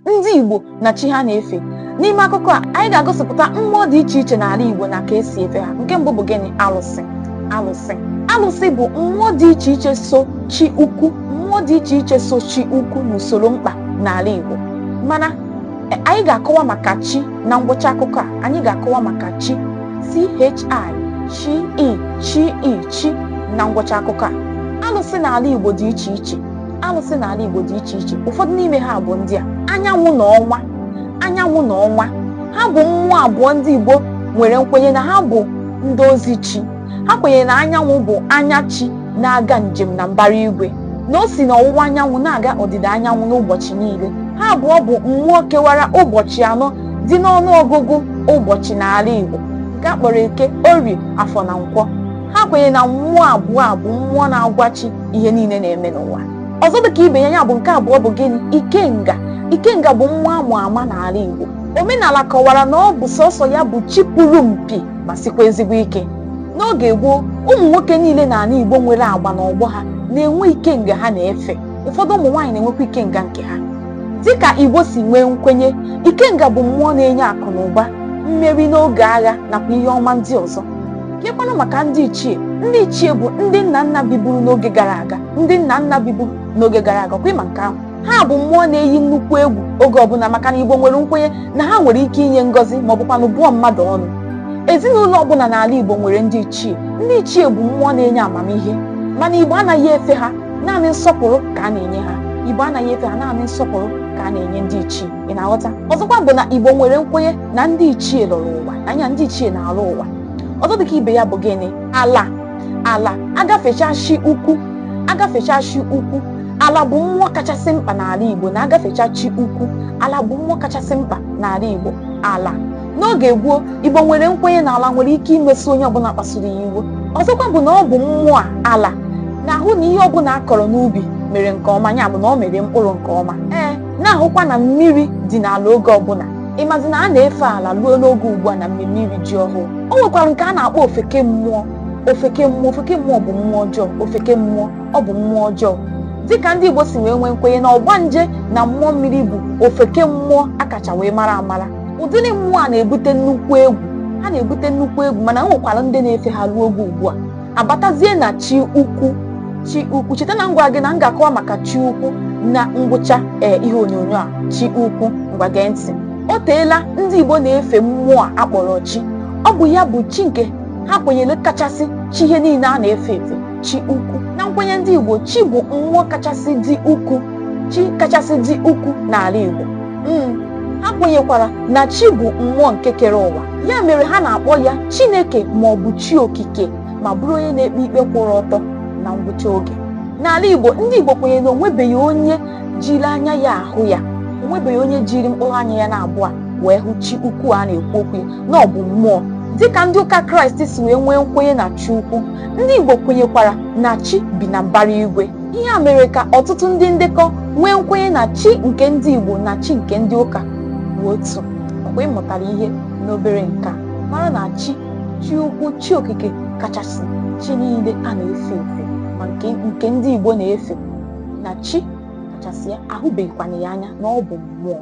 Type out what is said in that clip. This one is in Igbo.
ndị Igbo na chi ha na-efe. N'ime akụkọ a anyị ga-agosipụta mmụọ dị iche iche n'ala Igbo na ka esi efe ha. Nke mbụ bụ gịnị? Alụsị. Alụsị bụ mmụọ dị iche iche so chi ukwu, mmụọ dị iche iche so chi ukwu n'usoro mkpa n'ala Igbo. Mana anyị ga-akọwa maka chi na ngwụcha akụkọ a. Anyị ga-akọwa maka chi chi na ngwụcha akụkọ a. Alụsị n'ala Igbo dị iche iche. Ụfọdụ n'ime ha bụ ndị a: anyanwụ na ọnwa. Ha bụ mmụọ abụọ ndị Igbo nwere nkwenye na ha bụ ndị ozi chi. Ha kwenyere na anyanwụ bụ anya chi na-aga njem na mbara igwe, na o si n'ọwụwa anyanwụ na-aga ọdịda anyanwụ n'ụbọchị niile. Ha abụọ bụ mmụọ kewara ụbọchị anọ dị n'ọnụọgụgụ ụbọchị n'ala Igbo, nke a kpọrọ Eke, Orie, Afọ na Nkwọ. Ha kwenyere na mmụọ abụọ a bụ mmụọ na-agwa chi ihe niile na-eme n'ụwa. Ọzọ dịka ibe ya bụ nke abụọ bụ gịnị? Ikenga bụ mmụọ ama ama n'ala Igbo. Omenala kọwara na ọ bụ sọsọ ya bụ chi pụrụ mpi ma sikwa ezigbo ike. N'oge gboo, ụmụ nwoke niile n'ala Igbo nwere agba n'ọgbọ ha na-enwe ikenga ha na-efe. Ụfọdụ ụmụ nwaanyị na-enwekwa ikenga nke ha. Dịka Igbo si nwee nkwenye, ikenga bụ mmụọ na-enye akụ na ụba, mmeri n'oge agha nakwa ihe ọma ndị ọzọ. Kekwanụ maka ndị ichie. Ndị ichie bụ ndị nna nna biburu n'oge gara aga. Kwa ịma nke ahụ, ha bụ mmụọ na-eyi nnukwu egwu oge ọbụla, maka na Igbo nwere nkwenye na ha nwere ike inye ngọzi ma ọ bụkwanụ bụọ mmadụ ọnụ. Ezinụlọ ọbụla n'ala Igbo nwere ndị ichie. Ndị ichie bụ mmụọ na-enye amamihe, mana Igbo anaghị efe ha, naanị nsọpụrụ ka a na-enye ha. Ndị ichie. Ị na-aghọta? Ọzọkwa bụ na Igbo nwere nkwenye na ndị ichie lọrọ ụwa, anya ndị ichie na-alụ ụwa. Ọzọ dịka ibe ya bụ gịnị? Ala. Agafecha chi ukwu. Ala bụ mmụọ kachasị mkpa n'ala Igbo. Na-agafecha chi ukwu, ala bụ mmụọ kachasị mkpa n'ala Igbo. Ala. N'oge gboo, Igbo nwere nkwenye na ala nwere ike imeso onye ọbụla kpasuru ya iwe. Ọzọkwa bụ na ọ bụ mmụọ ala na-ahụ na ihe ọbụla a kọrọ n'ubi mere nke ọma, ya bụ na ọ mere mkpụrụ nke ọma. Na-ahụkwa na mmiri dị n'ala oge ọbụla. Ịmazi na a na-efe ala ruo n'oge ugbu a na mmemme iri ji ọhụụ. O nwekwara nke a na-akpọ ofeke mmụọ. Ofeke mmụọ bụ mmụọ ọjọọ. Ọ bụ mmụọ ọjọọ. Dịka ndị Igbo si wee nwee nkwenye na ọgbanje na mmụọ mmiri bụ ofeke mmụọ akacha wee mara amara. Ụdịrị mmụọ a na-ebute nnukwu egwu. Mana o nwekwara ndị na-efe ha ruo oge ugbu a. Abatazie na chi ukwu. Cheta na ngwa gị na m ga-akọwa maka chi ukwu na ngwụcha ihe onyonyo a. Chi ukwu, ngwa gee ntị. O teela ndị Igbo na-efe mmụọ a akpọrọ chi. Ọ bụ ya bụ chi nke ha kwenyere kachasị chi ihe niile a na-efe efe, chi ukwu. Na nkwenye ndị Igbo, chi bụ mmụọ kachasị dị ukwu n'ala Igbo. Ha kwenyekwara na chi bụ mmụọ nke kere ụwa. Ya mere ha na-akpọ ya Chineke ma ọ bụ chi okike, ma bụrụ onye na-ekpe ikpe kwụrụ ọtọ na ngwụcha oge. N'ala Igbo, ndị Igbo kwenyere na onwebeghị onye jiri anya ya ahụ ya. Onwebeghị onye jiri mkpụrụ anya ya na-abụọ wee hụ chi ukwu a na-ekwu okwu na ọ bụ mmụọ. Dịka ndị ụka Kraịst si wee nwee nkwenye na chi ukwu, ndị Igbo kwenyekwara na chi bi na mbara igwe. Ihe a mere ka ọtụtụ ndị ndekọ nwee nkwenye na chi nke ndị Igbo na chi nke ndị ụka bụ otu. Ọkwa ịmụtara ihe n'obere nka, mara na chi ukwu, chi okike kachasị chi niile a na-efe efe, ma nke ndị Igbo na-efe, na chi kachasị ya ahụbeghịkwana ya anya na ọ bụ mmụọ.